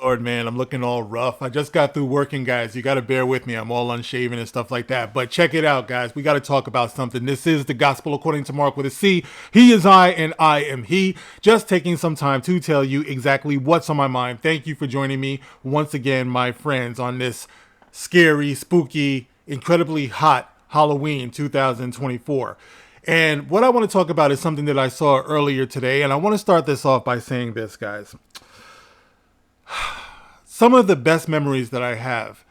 Lord, man, I'm looking all rough. I just got through working, guys. You got to bear with me. I'm all unshaven and stuff like that. But check it out, guys. We got to talk about something. This is the gospel according to Mark with a C. He is I and I am he. Just taking some time to tell you exactly what's on my mind. Thank you for joining me once again, my friends, on this scary, spooky, incredibly hot Halloween 2024. And what I want to talk about is something that I saw earlier today. And I want to start this off by saying this, guys. Some of the best memories that I have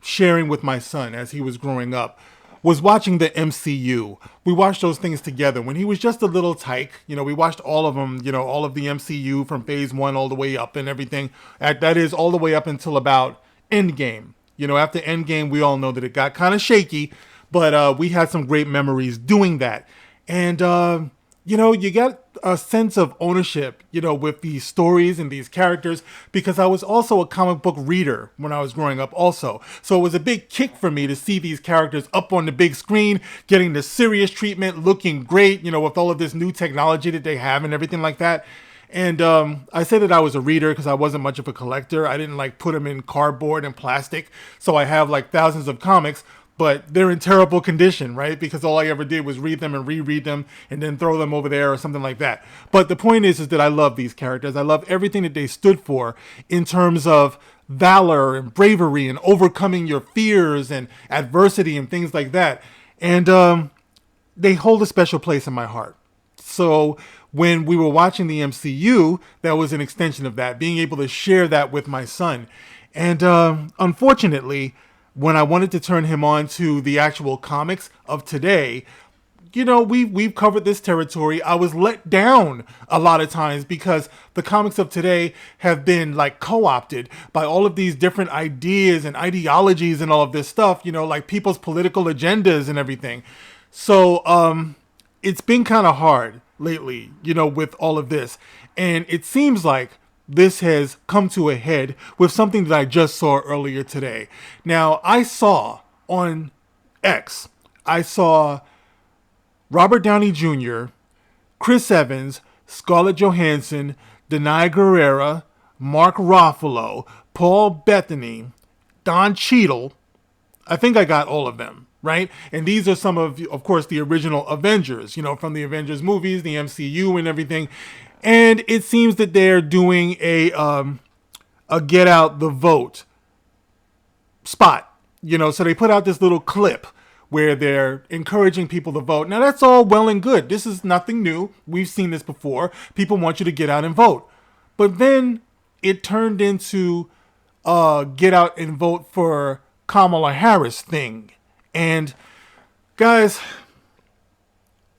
sharing with my son as he was growing up was watching the MCU. We watched those things together when he was just a little tyke. You know, we watched all of them, you know, all of the MCU from phase one all the way up and everything. That is all the way up until about Endgame. You know, after Endgame, we all know that it got kind of shaky, but we had some great memories doing that. And, you know, you get a sense of ownership, you know, with these stories and these characters, because I was also a comic book reader when I was growing up also. So it was a big kick for me to see these characters up on the big screen, getting the serious treatment, looking great, you know, with all of this new technology that they have and everything like that. And I said that I was a reader because I wasn't much of a collector. I didn't like put them in cardboard and plastic. So I have like thousands of comics, but they're in terrible condition, right? Because all I ever did was read them and reread them and then throw them over there or something like that. But the point is that I love these characters. I love everything that they stood for in terms of valor and bravery and overcoming your fears and adversity and things like that. And they hold a special place in my heart. So when we were watching the MCU, that was an extension of that, being able to share that with my son. And unfortunately, when I wanted to turn him on to the actual comics of today, you know, we've covered this territory. I was let down a lot of times because the comics of today have been like co-opted by all of these different ideas and ideologies and all of this stuff, you know, like people's political agendas and everything. So it's been kind of hard lately, you know, with all of this. And it seems like this has come to a head with something that I just saw earlier today. Now, I saw on X, I saw Robert Downey Jr., Chris Evans, Scarlett Johansson, Denai Guerrera, Mark Ruffalo, Paul Bettany, Don Cheadle. I think I got all of them, right? And these are some of course, the original Avengers, you know, from the Avengers movies, the MCU and everything. And it seems that they're doing a get out the vote spot, you know, so they put out this little clip where they're encouraging people to vote. Now that's all well and good. This is nothing new. We've seen this before. People want you to get out and vote. But then it turned into get out and vote for Kamala Harris thing. And guys,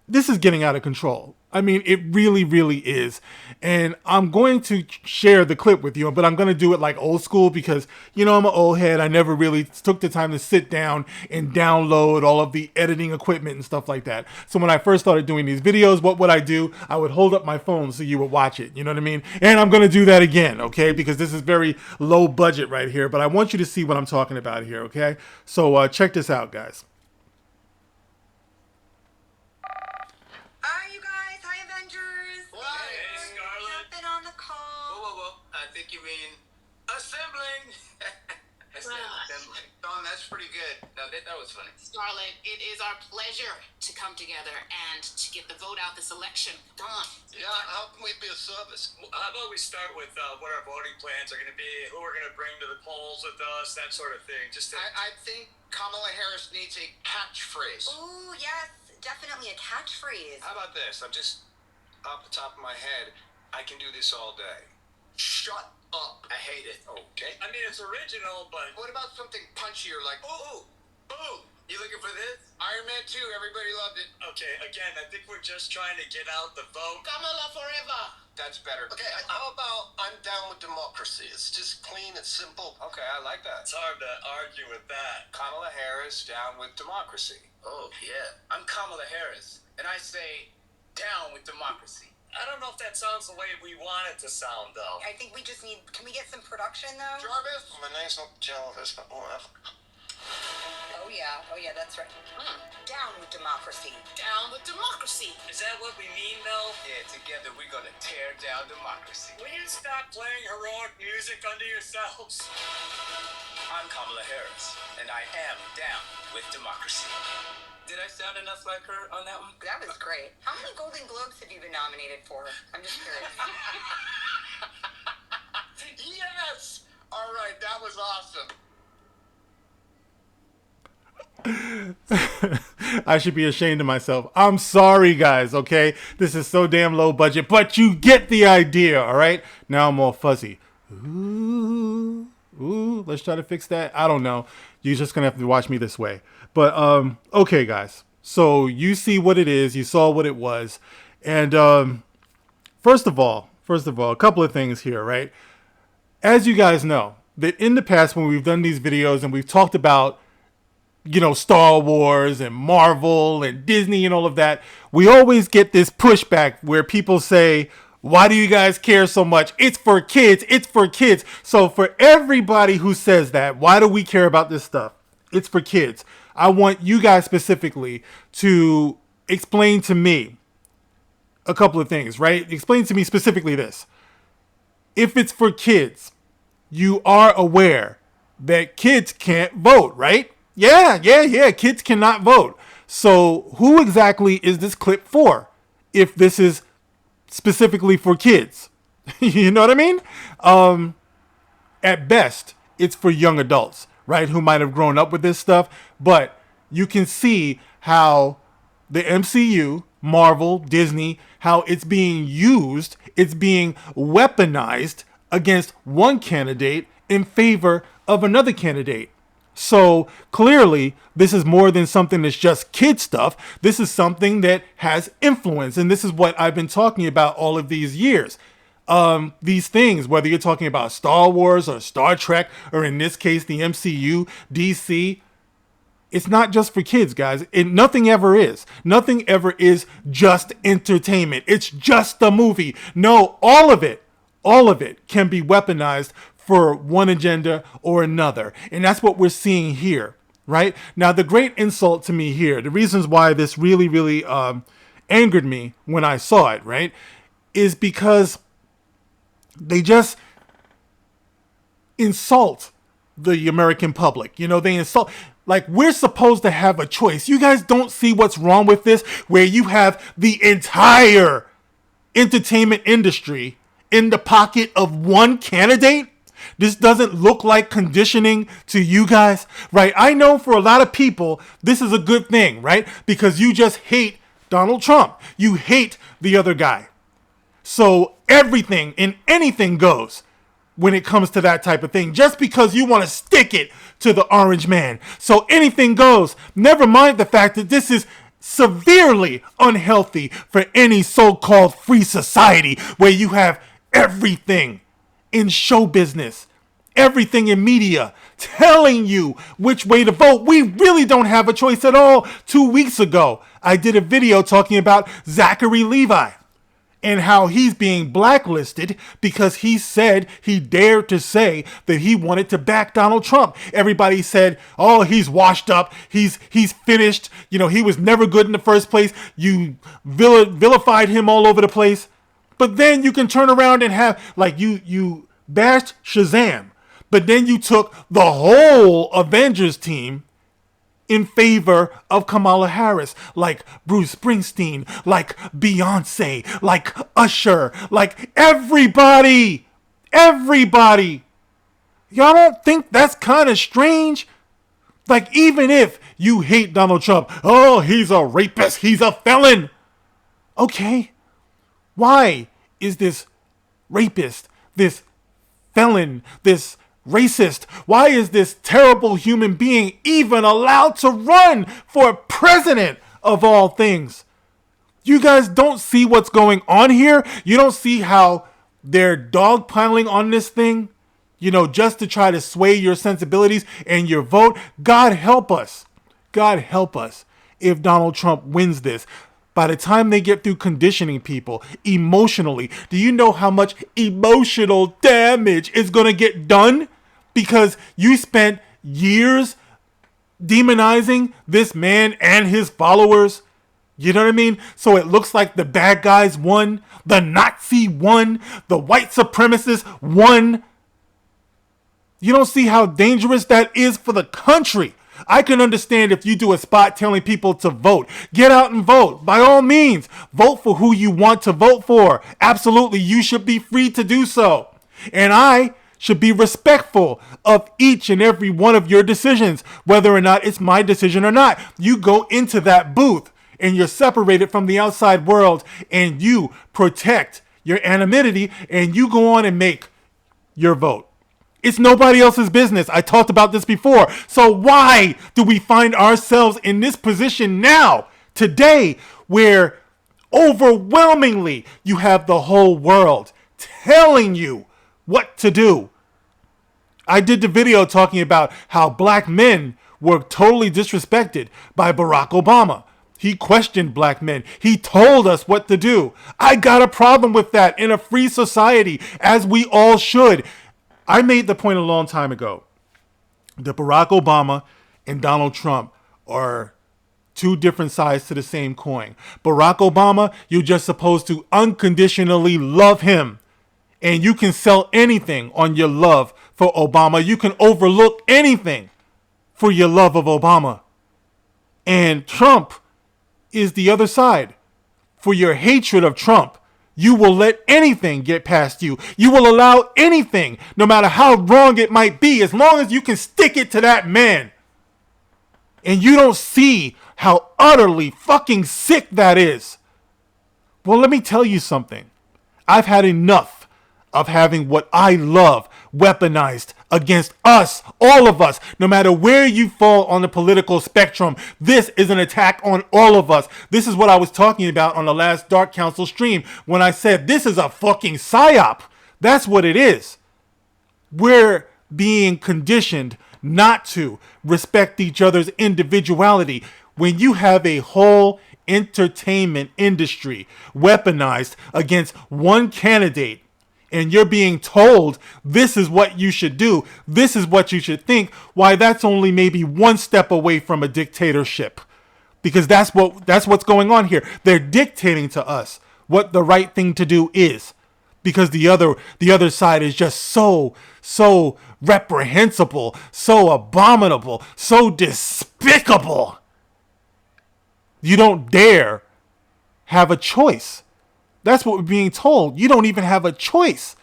this is getting out of control. I mean, it really, really is. And I'm going to share the clip with you, but I'm going to do it like old school because, you know, I'm an old head. I never really took the time to sit down and download all of the editing equipment and stuff like that. So when I first started doing these videos, what would I do? I would hold up my phone so you would watch it. You know what I mean? And I'm going to do that again, okay? Because this is very low budget right here, but I want you to see what I'm talking about here, okay? So check this out, guys. Hi, you guys. Hi, Avengers. Hey, Scarlet. Jumping on the call. Whoa. I think you mean assembling. Assembling. Don, that's pretty good. No, that was funny. Scarlett, it is our pleasure to come together and to get the vote out this election. Come on. Yeah, how can we be of service? Well, how about we start with what our voting plans are going to be, who we're going to bring to the polls with us, that sort of thing. Just to... I think Kamala Harris needs a catchphrase. Oh, yes. Definitely a catchphrase. How about this? I'm just off the top of my head. I can do this all day. Shut up. I hate it. Okay. I mean, it's original, but... What about something punchier like, ooh, boom. You looking for this? Iron Man 2, everybody loved it. Okay, again, I think we're just trying to get out the vote. Kamala forever. That's better. Okay, how about I'm down with democracy? It's just clean, it's simple. Okay, I like that. It's hard to argue with that. Kamala Harris down with democracy. Oh, yeah. I'm Kamala Harris, and I say down with democracy. I don't know if that sounds the way we want it to sound, though. I think we just need... Can we get some production, though? Jarvis? My name's not Jarvis, but whatever. Oh yeah, that's right. Down with democracy. Down with democracy. Is that what we mean, Mel? Yeah, together we're gonna tear down democracy. Will you stop playing heroic music under yourselves? I'm Kamala Harris, and I am down with democracy. Did I sound enough like her on that one? That was great. How many Golden Globes have you been nominated for? I'm just curious. Yes! All right, that was awesome. I should be ashamed of myself. I'm sorry, guys, okay? This is so damn low budget, but you get the idea, all right? Now I'm all fuzzy. Ooh, let's try to fix that. I don't know. You're just going to have to watch me this way. But, okay, guys. So you see what it is. You saw what it was. And first of all, a couple of things here, right? As you guys know, that in the past when we've done these videos and we've talked about, you know, Star Wars and Marvel and Disney and all of that, we always get this pushback where people say, why do you guys care so much? It's for kids. It's for kids. So for everybody who says that, why do we care about this stuff? It's for kids. I want you guys specifically to explain to me a couple of things, right? Explain to me specifically this. If it's for kids, you are aware that kids can't vote, right? Yeah. Kids cannot vote. So who exactly is this clip for? If this is specifically for kids, you know what I mean? At best, it's for young adults, right? Who might have grown up with this stuff. But you can see how the MCU, Marvel, Disney, how it's being used, it's being weaponized against one candidate in favor of another candidate. So clearly, this is more than something that's just kid stuff. This is something that has influence. And this is what I've been talking about all of these years. These things, whether you're talking about Star Wars or Star Trek, or in this case, the MCU, DC, it's not just for kids, guys. Nothing ever is. Nothing ever is just entertainment. It's just a movie. No, all of it can be weaponized for one agenda or another. And that's what we're seeing here, right? Now, the great insult to me here, the reasons why this really, really angered me when I saw it, right, is because they just insult the American public. You know, they insult, like, we're supposed to have a choice. You guys don't see what's wrong with this, where you have the entire entertainment industry in the pocket of one candidate? This doesn't look like conditioning to you guys, right? I know for a lot of people, this is a good thing, right? Because you just hate Donald Trump. You hate the other guy. So everything and anything goes when it comes to that type of thing, just because you want to stick it to the orange man. So anything goes. Never mind the fact that this is severely unhealthy for any so-called free society where you have everything in show business, everything in media telling you which way to vote. We really don't have a choice at all. 2 weeks ago, I did a video talking about Zachary Levi and how he's being blacklisted because he said, he dared to say that he wanted to back Donald Trump. Everybody said, oh, he's washed up. He's finished. You know, he was never good in the first place. You vilified him all over the place. But then you can turn around and have, like, you bashed Shazam, but then you took the whole Avengers team in favor of Kamala Harris, like Bruce Springsteen, like Beyonce, like Usher, like everybody. Y'all don't think that's kind of strange? Like, even if you hate Donald Trump, oh, he's a rapist, he's a felon. Okay. Why is this rapist, this felon, this racist, why is this terrible human being even allowed to run for president of all things? You guys don't see what's going on here? You don't see how they're dogpiling on this thing? You know, just to try to sway your sensibilities and your vote? God help us. God help us if Donald Trump wins this. By the time they get through conditioning people emotionally, do you know how much emotional damage is going to get done? Because you spent years demonizing this man and his followers. You know what I mean? So it looks like the bad guys won, the Nazi won, the white supremacists won. You don't see how dangerous that is for the country. I can understand if you do a spot telling people to vote. Get out and vote. By all means, vote for who you want to vote for. Absolutely, you should be free to do so. And I should be respectful of each and every one of your decisions, whether or not it's my decision or not. You go into that booth and you're separated from the outside world and you protect your anonymity and you go on and make your vote. It's nobody else's business. I talked about this before. So why do we find ourselves in this position now, today, where overwhelmingly you have the whole world telling you what to do? I did the video talking about how black men were totally disrespected by Barack Obama. He questioned black men. He told us what to do. I got a problem with that in a free society, as we all should. I made the point a long time ago that Barack Obama and Donald Trump are two different sides to the same coin. Barack Obama, you're just supposed to unconditionally love him. And you can sell anything on your love for Obama. You can overlook anything for your love of Obama. And Trump is the other side. For your hatred of Trump, you will let anything get past you. You will allow anything, no matter how wrong it might be, as long as you can stick it to that man. And you don't see how utterly fucking sick that is. Well, let me tell you something. I've had enough of having what I love weaponized against us, all of us, no matter where you fall on the political spectrum. This is an attack on all of us. This is what I was talking about on the last Dark Council stream when I said this is a fucking psyop. That's what it is. We're being conditioned not to respect each other's individuality. When you have a whole entertainment industry weaponized against one candidate, and you're being told this is what you should do, this is what you should think, why, that's only maybe one step away from a dictatorship. Because that's what's going on here. They're dictating to us what the right thing to do is. Because the other side is just so reprehensible, so abominable, so despicable. You don't dare have a choice. That's what we're being told. You don't even have a choice.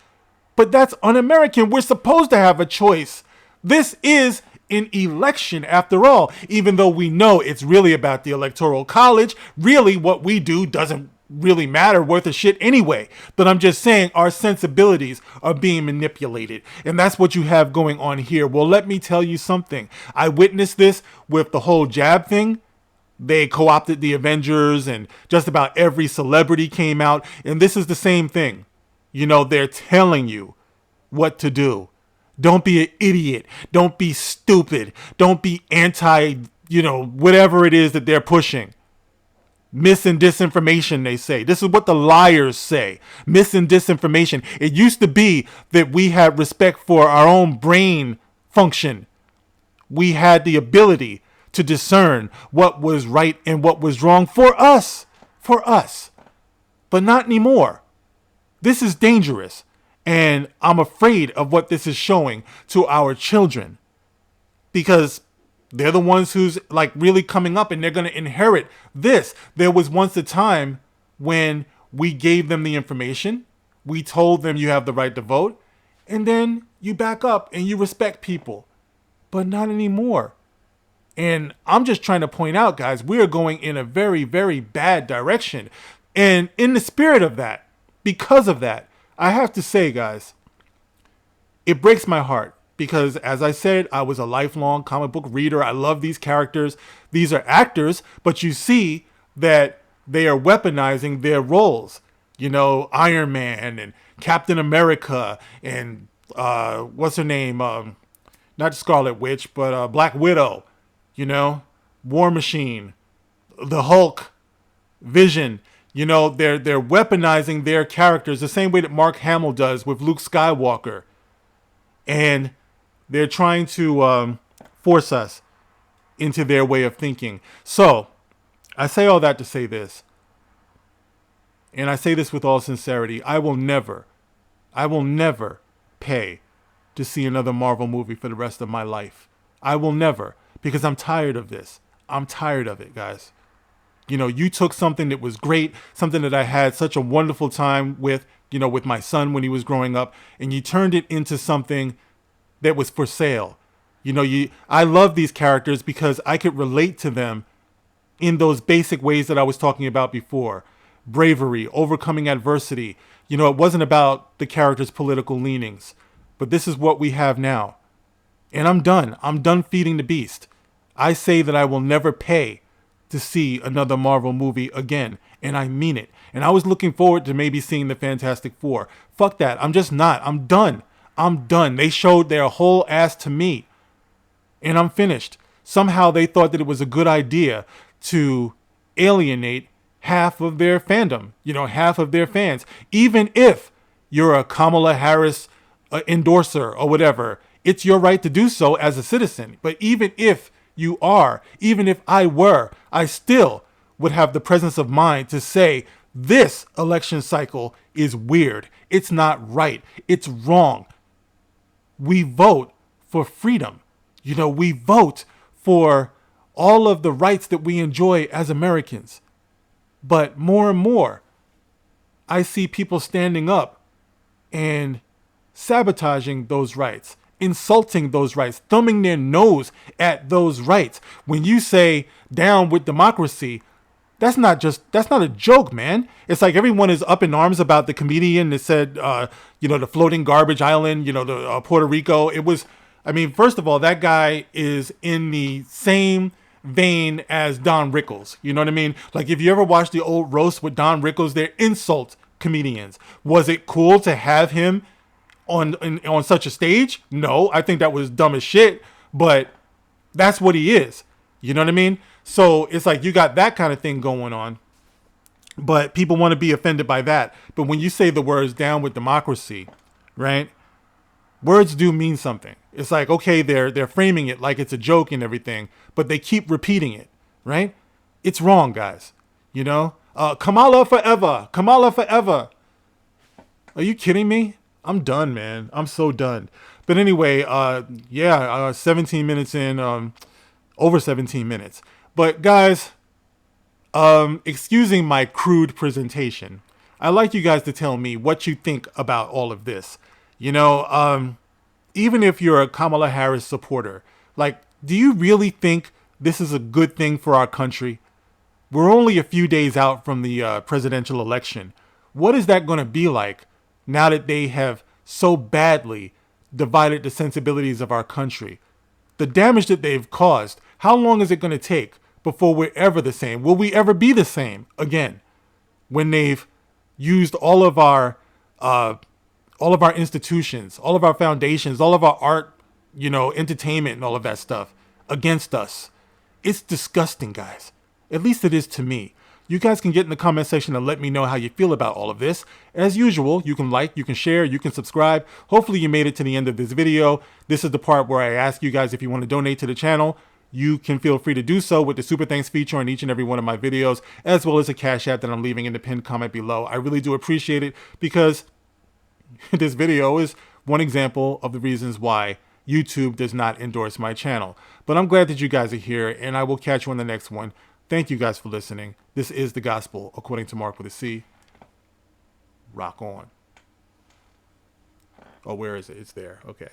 But that's un-American. We're supposed to have a choice. This is an election after all. Even though we know it's really about the Electoral College, really what we do doesn't really matter worth a shit anyway. But I'm just saying our sensibilities are being manipulated. And that's what you have going on here. Well, let me tell you something. I witnessed this with the whole jab thing. They co-opted the Avengers and just about every celebrity came out. And this is the same thing. You know, they're telling you what to do. Don't be an idiot. Don't be stupid. Don't be anti, whatever it is that they're pushing. Mis and disinformation, they say. This is what the liars say. Mis and disinformation. It used to be that we had respect for our own brain function. We had the ability to discern what was right and what was wrong for us. But not anymore. This is dangerous. And I'm afraid of what this is showing to our children. Because they're the ones who's like really coming up and they're going to inherit this. There was once a time when we gave them the information. We told them you have the right to vote. And then you back up and you respect people. But not anymore. And I'm just trying to point out, guys, we are going in a very, very bad direction. And in the spirit of that, because of that, I have to say, guys, it breaks my heart. Because as I said, I was a lifelong comic book reader. I love these characters. These are actors, but you see that they are weaponizing their roles. Iron Man and Captain America and what's her name? Not Scarlet Witch, but Black Widow. War Machine, the Hulk, Vision. They're weaponizing their characters the same way that Mark Hamill does with Luke Skywalker. And they're trying to force us into their way of thinking. So I say all that to say this, and I say this with all sincerity. I will never pay to see another Marvel movie for the rest of my life. I will never, because I'm tired of this. I'm tired of it, guys. You know, you took something that was great, something that I had such a wonderful time with, you know, with my son when he was growing up, and you turned it into something that was for sale. You know, I love these characters because I could relate to them in those basic ways that I was talking about before. Bravery, overcoming adversity. You know, it wasn't about the character's political leanings, but this is what we have now. And I'm done. I'm done feeding the beast. I say that I will never pay to see another Marvel movie again, and I mean it. And I was looking forward to maybe seeing the Fantastic Four. Fuck that. I'm just not. I'm done. I'm done. They showed their whole ass to me, and I'm finished. Somehow they thought that it was a good idea to alienate half of their fandom, you know, half of their fans. Even if you're a Kamala Harris endorser or whatever, it's your right to do so as a citizen. But even if you are, even if I were, I still would have the presence of mind to say this election cycle is weird. It's not right. It's wrong. We vote for freedom. You know, we vote for all of the rights that we enjoy as Americans. But more and more, I see people standing up and sabotaging those rights, insulting those rights, thumbing their nose at those rights. When you say down with democracy, that's not a joke, man. It's like everyone is up in arms about the comedian that said, you know, the floating garbage island, you know, the Puerto Rico. It was, I mean, first of all, that guy is in the same vein as Don Rickles. You know what I mean? Like if you ever watched the old roast with Don Rickles, they're insult comedians. Was it cool to have him on such a stage? No, I think that was dumb as shit, but that's what he is. You know what I mean? So it's like you got that kind of thing going on, but people want to be offended by that. But when you say the words down with democracy, right? Words do mean something. It's like, okay, they're framing it like it's a joke and everything, but they keep repeating it, right? It's wrong, guys. You know? Kamala forever. Kamala forever. Are you kidding me? I'm done, man. I'm so done. But anyway, 17 minutes in, over 17 minutes. But guys, excusing my crude presentation, I'd like you guys to tell me what you think about all of this. You know, even if you're a Kamala Harris supporter, like, do you really think this is a good thing for our country? We're only a few days out from the presidential election. What is that going to be like now that they have so badly divided the sensibilities of our country? The damage that they've caused, how long is it going to take before we're ever the same? Will we ever be the same again when they've used all of our institutions, all of our foundations, all of our art, you know, entertainment and all of that stuff against us? It's disgusting, guys. At least it is to me. You guys can get in the comment section and let me know how you feel about all of this. As usual, you can like, you can share, you can subscribe. Hopefully you made it to the end of this video. This is the part where I ask you guys if you want to donate to the channel. You can feel free to do so with the Super Thanks feature on each and every one of my videos, as well as a Cash App that I'm leaving in the pinned comment below. I really do appreciate it because this video is one example of the reasons why YouTube does not endorse my channel. But I'm glad that you guys are here, and I will catch you on the next one. Thank you guys for listening. This is The Gospel According to Mark with a C. Rock on. Oh, where is it? It's there. Okay.